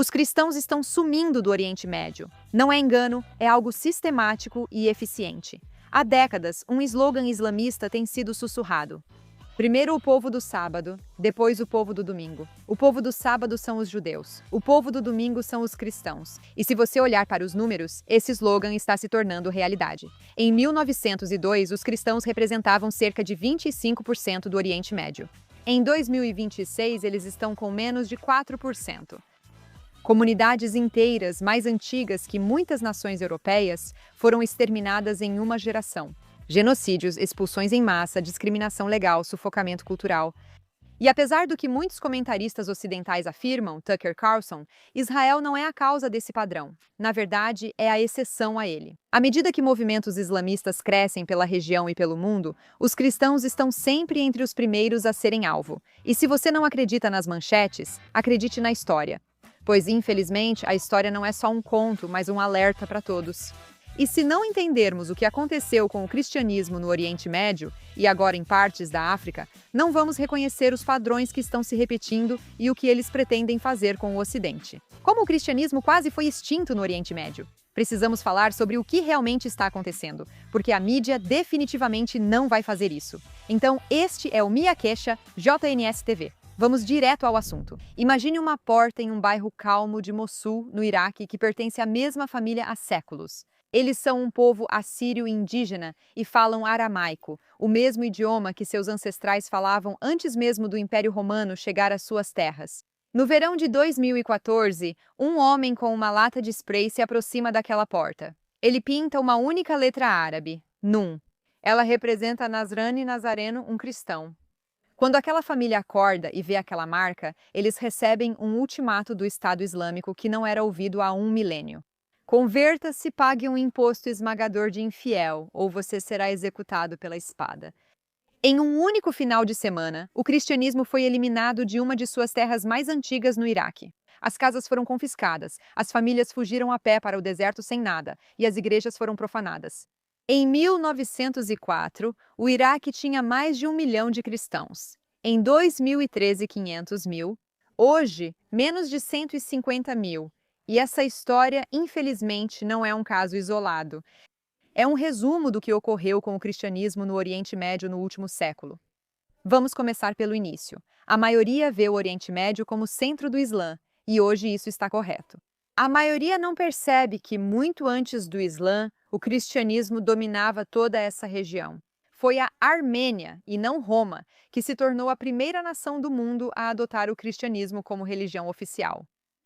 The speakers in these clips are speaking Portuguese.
Os cristãos estão sumindo do Oriente Médio. Não é engano, é algo sistemático e eficiente. Há décadas, um slogan islamista tem sido sussurrado. Primeiro o povo do sábado, depois o povo do domingo. O povo do sábado são os judeus, o povo do domingo são os cristãos. E se você olhar para os números, esse slogan está se tornando realidade. Em 1902, os cristãos representavam cerca de 25% do Oriente Médio. Em 2026, eles estão com menos de 4%. Comunidades inteiras, mais antigas que muitas nações europeias, foram exterminadas em uma geração. Genocídios, expulsões em massa, discriminação legal, sufocamento cultural. E apesar do que muitos comentaristas ocidentais afirmam, Tucker Carlson, Israel não é a causa desse padrão. Na verdade, é a exceção a ele. À medida que movimentos islamistas crescem pela região e pelo mundo, os cristãos estão sempre entre os primeiros a serem alvo. E se você não acredita nas manchetes, acredite na história. Pois, infelizmente, a história não é só um conto, mas um alerta para todos. E se não entendermos o que aconteceu com o cristianismo no Oriente Médio, e agora em partes da África, não vamos reconhecer os padrões que estão se repetindo e o que eles pretendem fazer com o Ocidente. Como o cristianismo quase foi extinto no Oriente Médio? Precisamos falar sobre o que realmente está acontecendo, porque a mídia definitivamente não vai fazer isso. Então, este é o Minha Queixa JNS TV. Vamos direto ao assunto. Imagine uma porta em um bairro calmo de Mossul, no Iraque, que pertence à mesma família há séculos. Eles são um povo assírio indígena e falam aramaico, o mesmo idioma que seus ancestrais falavam antes mesmo do Império Romano chegar às suas terras. No verão de 2014, um homem com uma lata de spray se aproxima daquela porta. Ele pinta uma única letra árabe, Nun. Ela representa Nasrani Nazareno, um cristão. Quando aquela família acorda e vê aquela marca, eles recebem um ultimato do Estado Islâmico que não era ouvido há um milênio. Converta-se, pague um imposto esmagador de infiel, ou você será executado pela espada. Em um único final de semana, o cristianismo foi eliminado de uma de suas terras mais antigas no Iraque. As casas foram confiscadas, as famílias fugiram a pé para o deserto sem nada, e as igrejas foram profanadas. Em 1904, o Iraque tinha mais de 1 milhão de cristãos. Em 2013, 500 mil. Hoje, menos de 150 mil. E essa história, infelizmente, não é um caso isolado. É um resumo do que ocorreu com o cristianismo no Oriente Médio no último século. Vamos começar pelo início. A maioria vê o Oriente Médio como centro do Islã, e hoje isso está correto. A maioria não percebe que, muito antes do Islã, o cristianismo dominava toda essa região. Foi a Armênia, e não Roma, que se tornou a primeira nação do mundo a adotar o cristianismo como religião oficial.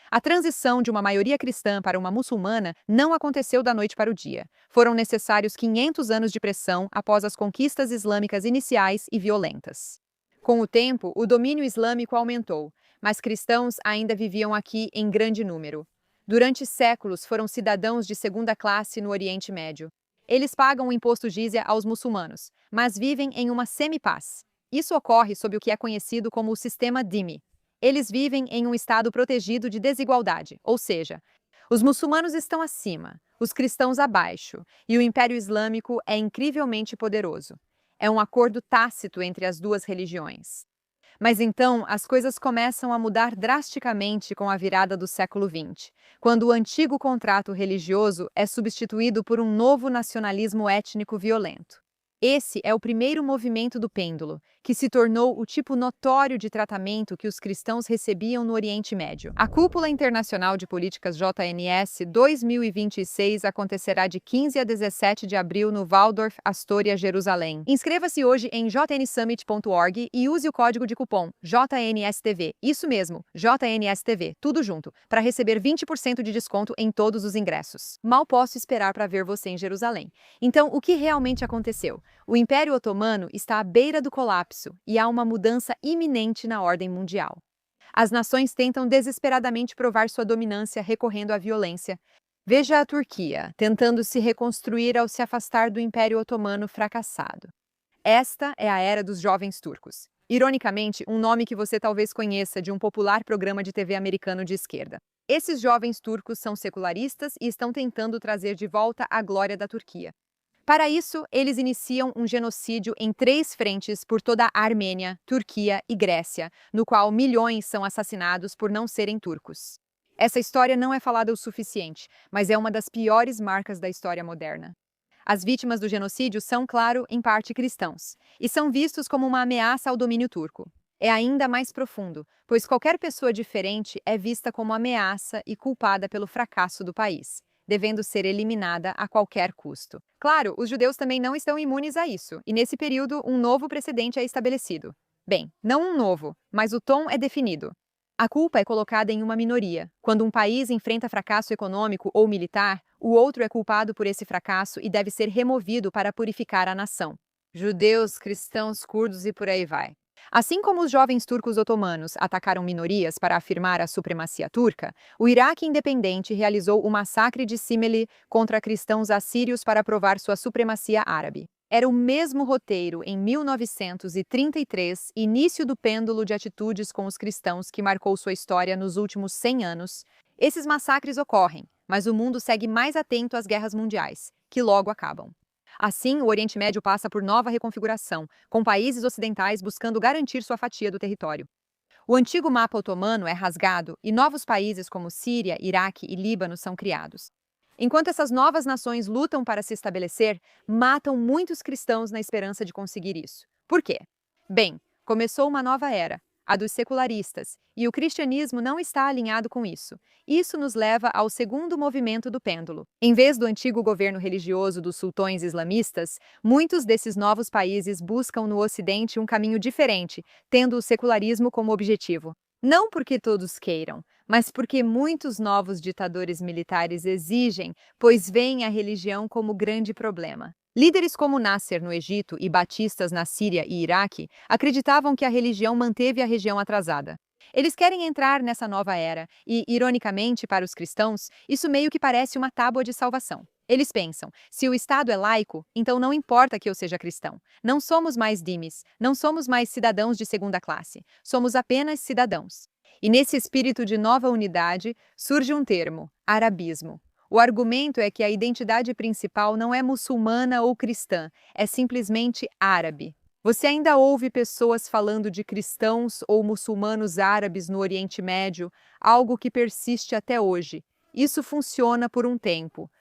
A transição de uma maioria cristã para uma muçulmana não aconteceu da noite para o dia. Foram necessários 500 anos de pressão após as conquistas islâmicas iniciais e violentas. Com o tempo, o domínio islâmico aumentou, mas cristãos ainda viviam aqui em grande número. Durante séculos foram cidadãos de segunda classe no Oriente Médio. Eles pagam o imposto jizya aos muçulmanos, mas vivem em uma semi-paz. Isso ocorre sob o que é conhecido como o sistema dhimmi. Eles vivem em um estado protegido de desigualdade, ou seja, os muçulmanos estão acima, os cristãos abaixo, e o Império Islâmico é incrivelmente poderoso. É um acordo tácito entre as duas religiões. Mas então, as coisas começam a mudar drasticamente com a virada do século XX, quando o antigo contrato religioso é substituído por um novo nacionalismo étnico violento. Esse é o primeiro movimento do pêndulo, que se tornou o tipo notório de tratamento que os cristãos recebiam no Oriente Médio. A Cúpula Internacional de Políticas JNS 2026 acontecerá de 15 a 17 de abril no Waldorf Astoria, Jerusalém. Inscreva-se hoje em jnsummit.org e use o código de cupom JNSTV, isso mesmo, JNSTV, tudo junto, para receber 20% de desconto em todos os ingressos. Mal posso esperar para ver você em Jerusalém. Então, o que realmente aconteceu? O Império Otomano está à beira do colapso e há uma mudança iminente na ordem mundial. As nações tentam desesperadamente provar sua dominância recorrendo à violência. Veja a Turquia, tentando se reconstruir ao se afastar do Império Otomano fracassado. Esta é a era dos jovens turcos. Ironicamente, um nome que você talvez conheça de um popular programa de TV americano de esquerda. Esses jovens turcos são secularistas e estão tentando trazer de volta a glória da Turquia. Para isso, eles iniciam um genocídio em 3 frentes por toda a Armênia, Turquia e Grécia, no qual milhões são assassinados por não serem turcos. Essa história não é falada o suficiente, mas é uma das piores marcas da história moderna. As vítimas do genocídio são, claro, em parte cristãos, e são vistos como uma ameaça ao domínio turco. É ainda mais profundo, pois qualquer pessoa diferente é vista como ameaça e culpada pelo fracasso do país, devendo ser eliminada a qualquer custo. Claro, os judeus também não estão imunes a isso, e nesse período um novo precedente é estabelecido. Bem, não um novo, mas o tom é definido. A culpa é colocada em uma minoria. Quando um país enfrenta fracasso econômico ou militar, o outro é culpado por esse fracasso e deve ser removido para purificar a nação. Judeus, cristãos, curdos e por aí vai. Assim como os jovens turcos otomanos atacaram minorias para afirmar a supremacia turca, o Iraque independente realizou o massacre de Simele contra cristãos assírios para provar sua supremacia árabe. Era o mesmo roteiro em 1933, início do pêndulo de atitudes com os cristãos que marcou sua história nos últimos 100 anos. Esses massacres ocorrem, mas o mundo segue mais atento às guerras mundiais, que logo acabam. Assim, o Oriente Médio passa por nova reconfiguração, com países ocidentais buscando garantir sua fatia do território. O antigo mapa otomano é rasgado e novos países como Síria, Iraque e Líbano são criados. Enquanto essas novas nações lutam para se estabelecer, matam muitos cristãos na esperança de conseguir isso. Por quê? Bem, começou uma nova era, a dos secularistas, e o cristianismo não está alinhado com isso. Isso nos leva ao segundo movimento do pêndulo. Em vez do antigo governo religioso dos sultões islamistas, muitos desses novos países buscam no Ocidente um caminho diferente, tendo o secularismo como objetivo. Não porque todos queiram, mas porque muitos novos ditadores militares exigem, pois veem a religião como grande problema. Líderes como Nasser no Egito e batistas na Síria e Iraque acreditavam que a religião manteve a região atrasada. Eles querem entrar nessa nova era e, ironicamente para os cristãos, isso meio que parece uma tábua de salvação. Eles pensam, se o Estado é laico, então não importa que eu seja cristão. Não somos mais dhimmys, não somos mais cidadãos de segunda classe, somos apenas cidadãos. E nesse espírito de nova unidade, surge um termo, arabismo. O argumento é que a identidade principal não é muçulmana ou cristã, é simplesmente árabe. Você ainda ouve pessoas falando de cristãos ou muçulmanos árabes no Oriente Médio, algo que persiste até hoje. Isso funciona por um tempo.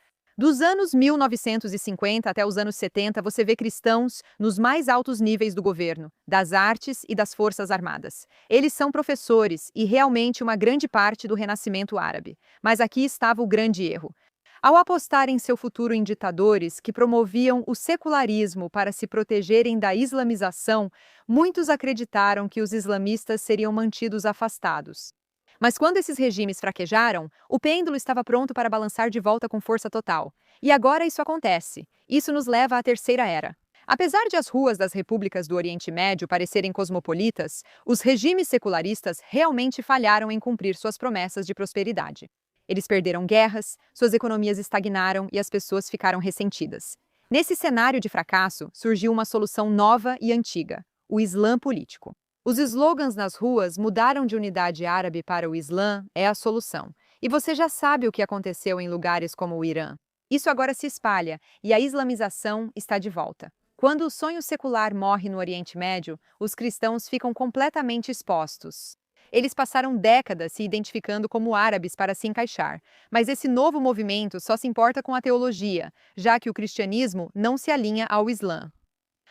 Dos anos 1950 até os anos 70, você vê cristãos nos mais altos níveis do governo, das artes e das forças armadas. Eles são professores e realmente uma grande parte do renascimento árabe. Mas aqui estava o grande erro. Ao apostar em seu futuro em ditadores que promoviam o secularismo para se protegerem da islamização, muitos acreditaram que os islamistas seriam mantidos afastados. Mas quando esses regimes fraquejaram, o pêndulo estava pronto para balançar de volta com força total. E agora isso acontece. Isso nos leva à Terceira Era. Apesar de as ruas das repúblicas do Oriente Médio parecerem cosmopolitas, os regimes secularistas realmente falharam em cumprir suas promessas de prosperidade. Eles perderam guerras, suas economias estagnaram e as pessoas ficaram ressentidas. Nesse cenário de fracasso, surgiu uma solução nova e antiga: o Islã político. Os slogans nas ruas mudaram de unidade árabe para o Islã é a solução. E você já sabe o que aconteceu em lugares como o Irã. Isso agora se espalha e a islamização está de volta. Quando o sonho secular morre no Oriente Médio, os cristãos ficam completamente expostos. Eles passaram décadas se identificando como árabes para se encaixar, mas esse novo movimento só se importa com a teologia, já que o cristianismo não se alinha ao Islã.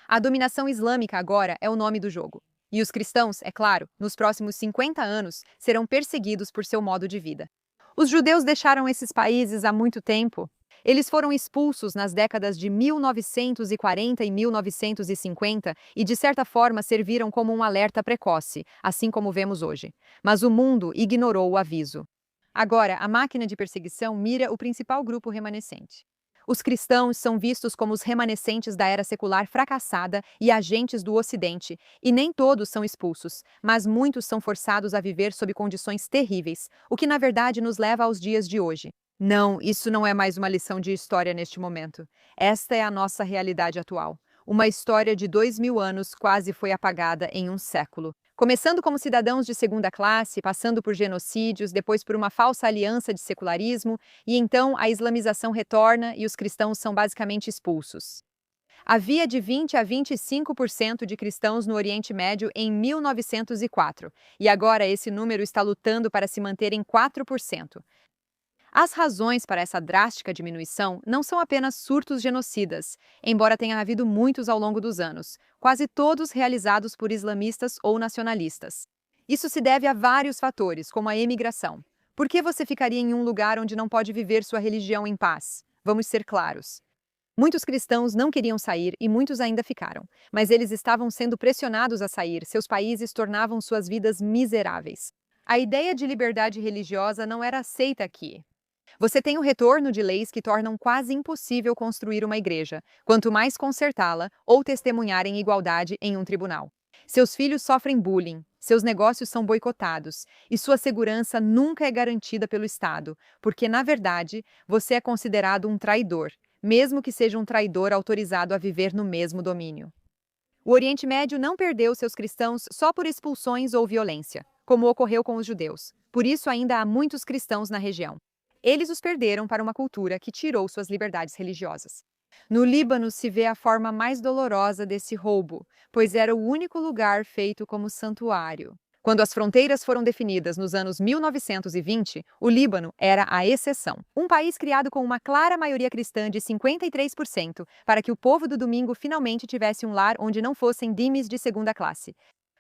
A dominação islâmica agora é o nome do jogo. E os cristãos, é claro, nos próximos 50 anos, serão perseguidos por seu modo de vida. Os judeus deixaram esses países há muito tempo. Eles foram expulsos nas décadas de 1940 e 1950 e, de certa forma, serviram como um alerta precoce, assim como vemos hoje. Mas o mundo ignorou o aviso. Agora, a máquina de perseguição mira o principal grupo remanescente. Os cristãos são vistos como os remanescentes da era secular fracassada e agentes do Ocidente, e nem todos são expulsos, mas muitos são forçados a viver sob condições terríveis, o que na verdade nos leva aos dias de hoje. Não, isso não é mais uma lição de história neste momento. Esta é a nossa realidade atual. Uma história de 2000 anos quase foi apagada em um século. Começando como cidadãos de segunda classe, passando por genocídios, depois por uma falsa aliança de secularismo, e então a islamização retorna e os cristãos são basicamente expulsos. Havia de 20 a 25% de cristãos no Oriente Médio em 1904, e agora esse número está lutando para se manter em 4%. As razões para essa drástica diminuição não são apenas surtos genocidas, embora tenha havido muitos ao longo dos anos, quase todos realizados por islamistas ou nacionalistas. Isso se deve a vários fatores, como a emigração. Por que você ficaria em um lugar onde não pode viver sua religião em paz? Vamos ser claros. Muitos cristãos não queriam sair e muitos ainda ficaram, mas eles estavam sendo pressionados a sair, seus países tornavam suas vidas miseráveis. A ideia de liberdade religiosa não era aceita aqui. Você tem o retorno de leis que tornam quase impossível construir uma igreja, quanto mais consertá-la ou testemunhar em igualdade em um tribunal. Seus filhos sofrem bullying, seus negócios são boicotados e sua segurança nunca é garantida pelo Estado, porque, na verdade, você é considerado um traidor, mesmo que seja um traidor autorizado a viver no mesmo domínio. O Oriente Médio não perdeu seus cristãos só por expulsões ou violência, como ocorreu com os judeus. Por isso ainda há muitos cristãos na região. Eles os perderam para uma cultura que tirou suas liberdades religiosas. No Líbano se vê a forma mais dolorosa desse roubo, pois era o único lugar feito como santuário. Quando as fronteiras foram definidas nos anos 1920, o Líbano era a exceção. Um país criado com uma clara maioria cristã de 53%, para que o povo do domingo finalmente tivesse um lar onde não fossem dhimmys de segunda classe.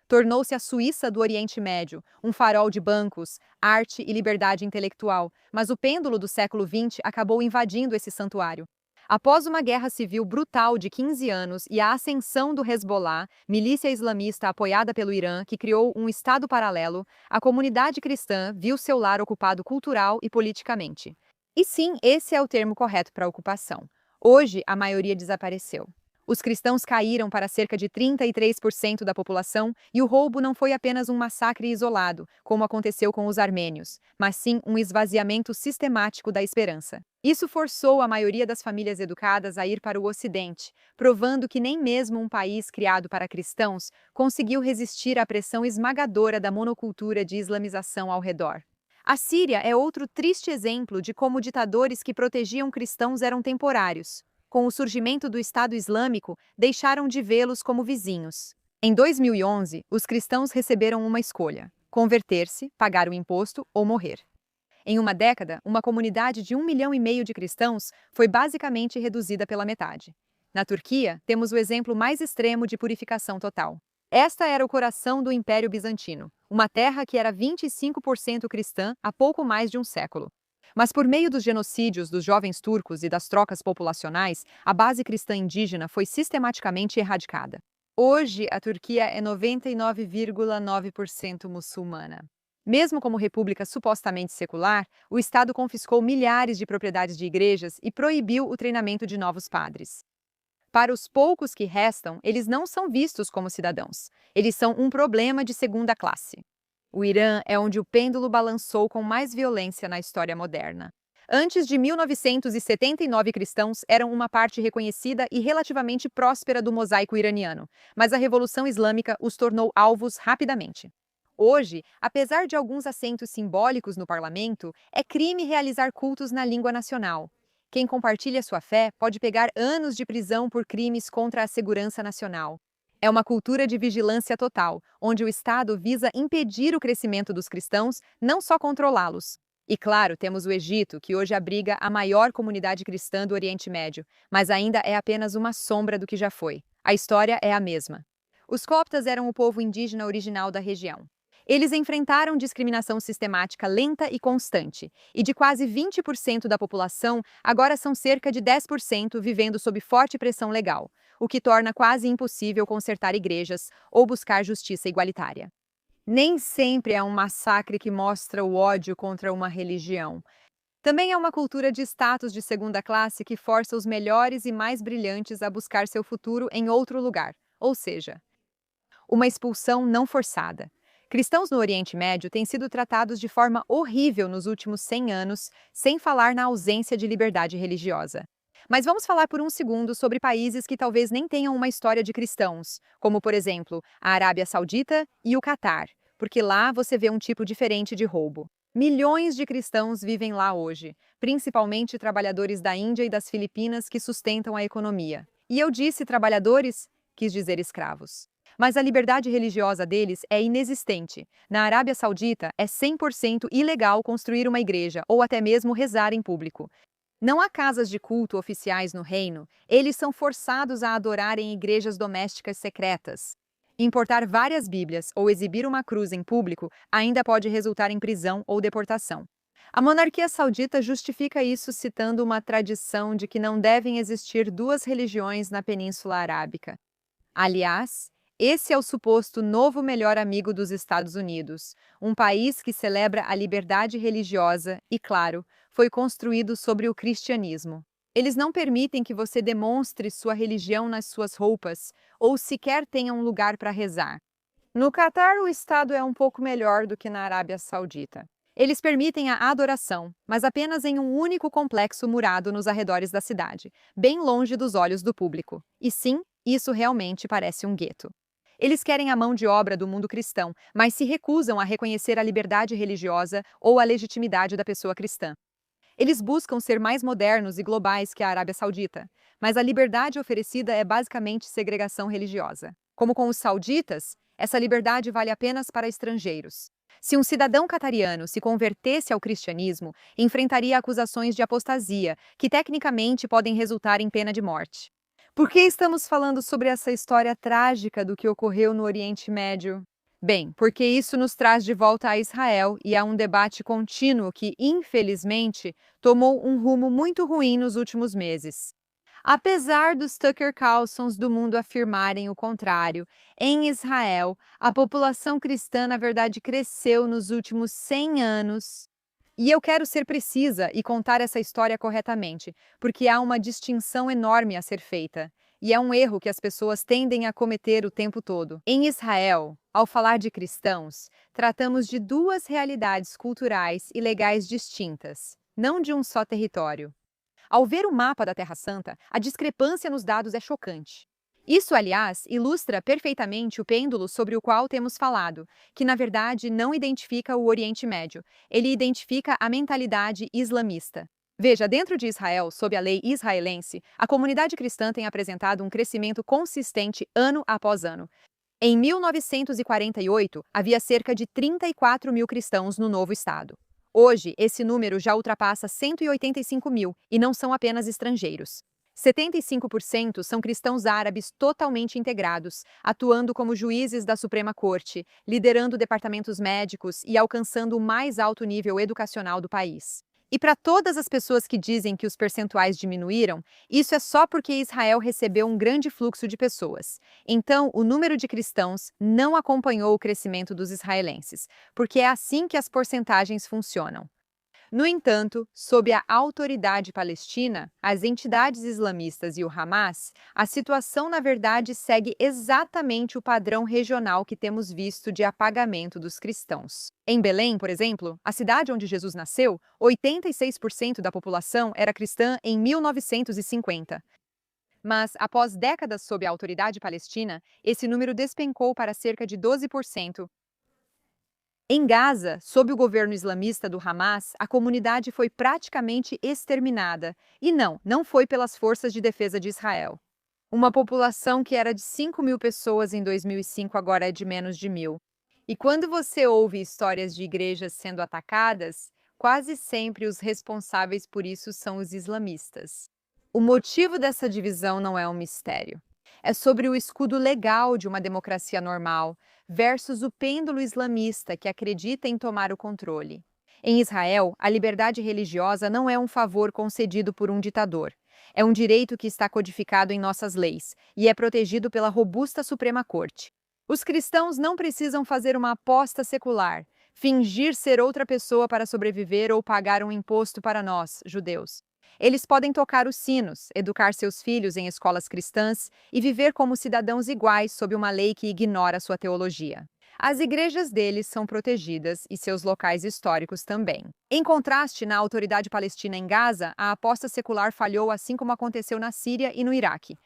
Tornou-se a Suíça do Oriente Médio, um farol de bancos, arte e liberdade intelectual, mas o pêndulo do século XX acabou invadindo esse santuário. Após uma guerra civil brutal de 15 anos e a ascensão do Hezbollah, milícia islamista apoiada pelo Irã, que criou um estado paralelo, a comunidade cristã viu seu lar ocupado cultural e politicamente. E sim, esse é o termo correto para a ocupação. Hoje, a maioria desapareceu. Os cristãos caíram para cerca de 33% da população e o roubo não foi apenas um massacre isolado, como aconteceu com os armênios, mas sim um esvaziamento sistemático da esperança. Isso forçou a maioria das famílias educadas a ir para o Ocidente, provando que nem mesmo um país criado para cristãos conseguiu resistir à pressão esmagadora da monocultura de islamização ao redor. A Síria é outro triste exemplo de como ditadores que protegiam cristãos eram temporários. Com o surgimento do Estado Islâmico, deixaram de vê-los como vizinhos. Em 2011, os cristãos receberam uma escolha: converter-se, pagar o imposto ou morrer. Em uma década, uma comunidade de 1,5 milhão de cristãos foi basicamente reduzida pela metade. Na Turquia, temos o exemplo mais extremo de purificação total. Esta era o coração do Império Bizantino, uma terra que era 25% cristã há pouco mais de um século. Mas por meio dos genocídios dos jovens turcos e das trocas populacionais, a base cristã indígena foi sistematicamente erradicada. Hoje, a Turquia é 99,9% muçulmana. Mesmo como república supostamente secular, o Estado confiscou milhares de propriedades de igrejas e proibiu o treinamento de novos padres. Para os poucos que restam, eles não são vistos como cidadãos. Eles são um problema de segunda classe. O Irã é onde o pêndulo balançou com mais violência na história moderna. Antes de 1979, cristãos eram uma parte reconhecida e relativamente próspera do mosaico iraniano, mas a Revolução Islâmica os tornou alvos rapidamente. Hoje, apesar de alguns assentos simbólicos no parlamento, é crime realizar cultos na língua nacional. Quem compartilha sua fé pode pegar anos de prisão por crimes contra a segurança nacional. É uma cultura de vigilância total, onde o Estado visa impedir o crescimento dos cristãos, não só controlá-los. E claro, temos o Egito, que hoje abriga a maior comunidade cristã do Oriente Médio, mas ainda é apenas uma sombra do que já foi. A história é a mesma. Os coptas eram o povo indígena original da região. Eles enfrentaram discriminação sistemática lenta e constante, e de quase 20% da população, agora são cerca de 10% vivendo sob forte pressão legal, o que torna quase impossível consertar igrejas ou buscar justiça igualitária. Nem sempre é um massacre que mostra o ódio contra uma religião. Também é uma cultura de status de segunda classe que força os melhores e mais brilhantes a buscar seu futuro em outro lugar, ou seja, uma expulsão não forçada. Cristãos no Oriente Médio têm sido tratados de forma horrível nos últimos 100 anos, sem falar na ausência de liberdade religiosa. Mas vamos falar por um segundo sobre países que talvez nem tenham uma história de cristãos, como, por exemplo, a Arábia Saudita e o Catar, porque lá você vê um tipo diferente de roubo. Milhões de cristãos vivem lá hoje, principalmente trabalhadores da Índia e das Filipinas que sustentam a economia. E eu disse trabalhadores, quis dizer escravos. Mas a liberdade religiosa deles é inexistente. Na Arábia Saudita, é 100% ilegal construir uma igreja ou até mesmo rezar em público. Não há casas de culto oficiais no reino, eles são forçados a adorar em igrejas domésticas secretas. Importar várias Bíblias ou exibir uma cruz em público ainda pode resultar em prisão ou deportação. A monarquia saudita justifica isso citando uma tradição de que não devem existir duas religiões na Península Arábica. Aliás, esse é o suposto novo melhor amigo dos Estados Unidos, um país que celebra a liberdade religiosa e, claro, foi construído sobre o cristianismo. Eles não permitem que você demonstre sua religião nas suas roupas ou sequer tenha um lugar para rezar. No Catar, o Estado é um pouco melhor do que na Arábia Saudita. Eles permitem a adoração, mas apenas em um único complexo murado nos arredores da cidade, bem longe dos olhos do público. E sim, isso realmente parece um gueto. Eles querem a mão de obra do mundo cristão, mas se recusam a reconhecer a liberdade religiosa ou a legitimidade da pessoa cristã. Eles buscam ser mais modernos e globais que a Arábia Saudita, mas a liberdade oferecida é basicamente segregação religiosa. Como com os sauditas, essa liberdade vale apenas para estrangeiros. Se um cidadão catariano se convertesse ao cristianismo, enfrentaria acusações de apostasia, que tecnicamente podem resultar em pena de morte. Por que estamos falando sobre essa história trágica do que ocorreu no Oriente Médio? Bem, porque isso nos traz de volta a Israel e a um debate contínuo que, infelizmente, tomou um rumo muito ruim nos últimos meses. Apesar dos Tucker Carlsons do mundo afirmarem o contrário, em Israel, a população cristã, na verdade, cresceu nos últimos 100 anos. E eu quero ser precisa e contar essa história corretamente, porque há uma distinção enorme a ser feita. E é um erro que as pessoas tendem a cometer o tempo todo. Em Israel, ao falar de cristãos, tratamos de duas realidades culturais e legais distintas, não de um só território. Ao ver o mapa da Terra Santa, a discrepância nos dados é chocante. Isso, aliás, ilustra perfeitamente o pêndulo sobre o qual temos falado, que na verdade não identifica o Oriente Médio, ele identifica a mentalidade islamista. Veja, dentro de Israel, sob a lei israelense, a comunidade cristã tem apresentado um crescimento consistente ano após ano. Em 1948, havia cerca de 34 mil cristãos no novo estado. Hoje, esse número já ultrapassa 185 mil e não são apenas estrangeiros. 75% são cristãos árabes totalmente integrados, atuando como juízes da Suprema Corte, liderando departamentos médicos e alcançando o mais alto nível educacional do país. E para todas as pessoas que dizem que os percentuais diminuíram, isso é só porque Israel recebeu um grande fluxo de pessoas. Então, o número de cristãos não acompanhou o crescimento dos israelenses, porque é assim que as porcentagens funcionam. No entanto, sob a autoridade palestina, as entidades islamistas e o Hamas, a situação na verdade segue exatamente o padrão regional que temos visto de apagamento dos cristãos. Em Belém, por exemplo, a cidade onde Jesus nasceu, 86% da população era cristã em 1950. Mas, após décadas sob a autoridade palestina, esse número despencou para cerca de 12%. Em Gaza, sob o governo islamista do Hamas, a comunidade foi praticamente exterminada. E não foi pelas forças de defesa de Israel. Uma população que era de 5 mil pessoas em 2005 agora é de menos de 1.000. E quando você ouve histórias de igrejas sendo atacadas, quase sempre os responsáveis por isso são os islamistas. O motivo dessa divisão não é um mistério. É sobre o escudo legal de uma democracia normal versus o pêndulo islamista que acredita em tomar o controle. Em Israel, a liberdade religiosa não é um favor concedido por um ditador. É um direito que está codificado em nossas leis e é protegido pela robusta Suprema Corte. Os cristãos não precisam fazer uma aposta secular, fingir ser outra pessoa para sobreviver ou pagar um imposto para nós, judeus. Eles podem tocar os sinos, educar seus filhos em escolas cristãs e viver como cidadãos iguais sob uma lei que ignora sua teologia. As igrejas deles são protegidas e seus locais históricos também. Em contraste, na autoridade palestina em Gaza, a aposta secular falhou assim como aconteceu na Síria e no Iraque.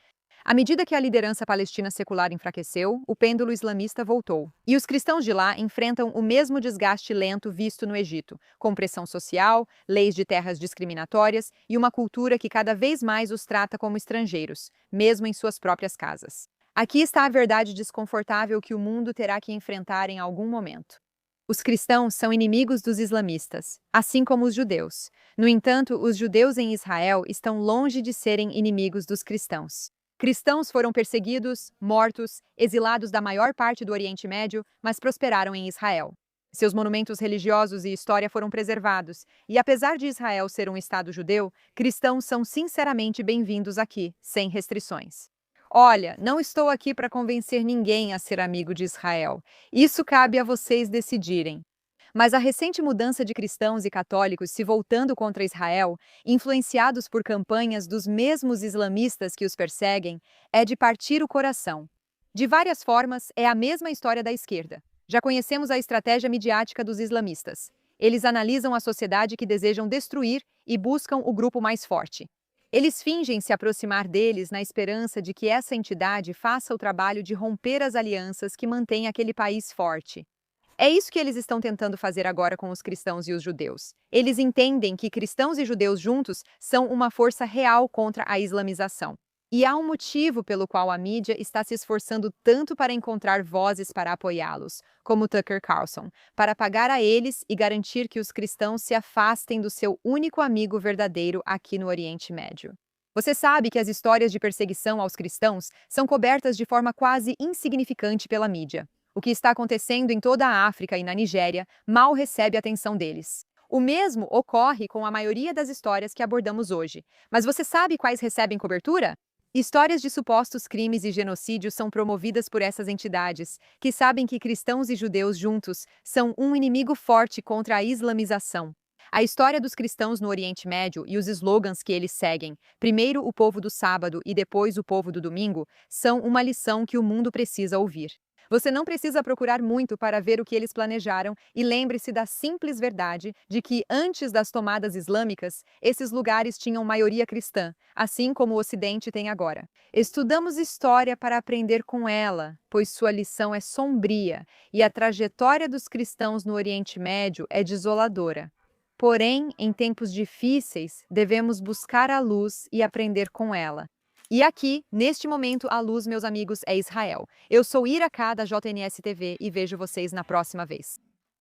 À medida que a liderança palestina secular enfraqueceu, o pêndulo islamista voltou. E os cristãos de lá enfrentam o mesmo desgaste lento visto no Egito, com pressão social, leis de terras discriminatórias e uma cultura que cada vez mais os trata como estrangeiros, mesmo em suas próprias casas. Aqui está a verdade desconfortável que o mundo terá que enfrentar em algum momento. Os cristãos são inimigos dos islamistas, assim como os judeus. No entanto, os judeus em Israel estão longe de serem inimigos dos cristãos. Cristãos foram perseguidos, mortos, exilados da maior parte do Oriente Médio, mas prosperaram em Israel. Seus monumentos religiosos e história foram preservados, e apesar de Israel ser um estado judeu, cristãos são sinceramente bem-vindos aqui, sem restrições. Olha, não estou aqui para convencer ninguém a ser amigo de Israel. Isso cabe a vocês decidirem. Mas a recente mudança de cristãos e católicos se voltando contra Israel, influenciados por campanhas dos mesmos islamistas que os perseguem, é de partir o coração. De várias formas, é a mesma história da esquerda. Já conhecemos a estratégia midiática dos islamistas. Eles analisam a sociedade que desejam destruir e buscam o grupo mais forte. Eles fingem se aproximar deles na esperança de que essa entidade faça o trabalho de romper as alianças que mantêm aquele país forte. É isso que eles estão tentando fazer agora com os cristãos e os judeus. Eles entendem que cristãos e judeus juntos são uma força real contra a islamização. E há um motivo pelo qual a mídia está se esforçando tanto para encontrar vozes para apoiá-los, como Tucker Carlson, para pagar a eles e garantir que os cristãos se afastem do seu único amigo verdadeiro aqui no Oriente Médio. Você sabe que as histórias de perseguição aos cristãos são cobertas de forma quase insignificante pela mídia. O que está acontecendo em toda a África e na Nigéria mal recebe a atenção deles. O mesmo ocorre com a maioria das histórias que abordamos hoje. Mas você sabe quais recebem cobertura? Histórias de supostos crimes e genocídios são promovidas por essas entidades, que sabem que cristãos e judeus juntos são um inimigo forte contra a islamização. A história dos cristãos no Oriente Médio e os slogans que eles seguem, primeiro o povo do sábado e depois o povo do domingo, são uma lição que o mundo precisa ouvir. Você não precisa procurar muito para ver o que eles planejaram e lembre-se da simples verdade de que, antes das tomadas islâmicas, esses lugares tinham maioria cristã, assim como o Ocidente tem agora. Estudamos história para aprender com ela, pois sua lição é sombria e a trajetória dos cristãos no Oriente Médio é desoladora. Porém, em tempos difíceis, devemos buscar a luz e aprender com ela. E aqui, neste momento, a luz, meus amigos, é Israel. Eu sou Ira K da JNS TV e vejo vocês na próxima vez.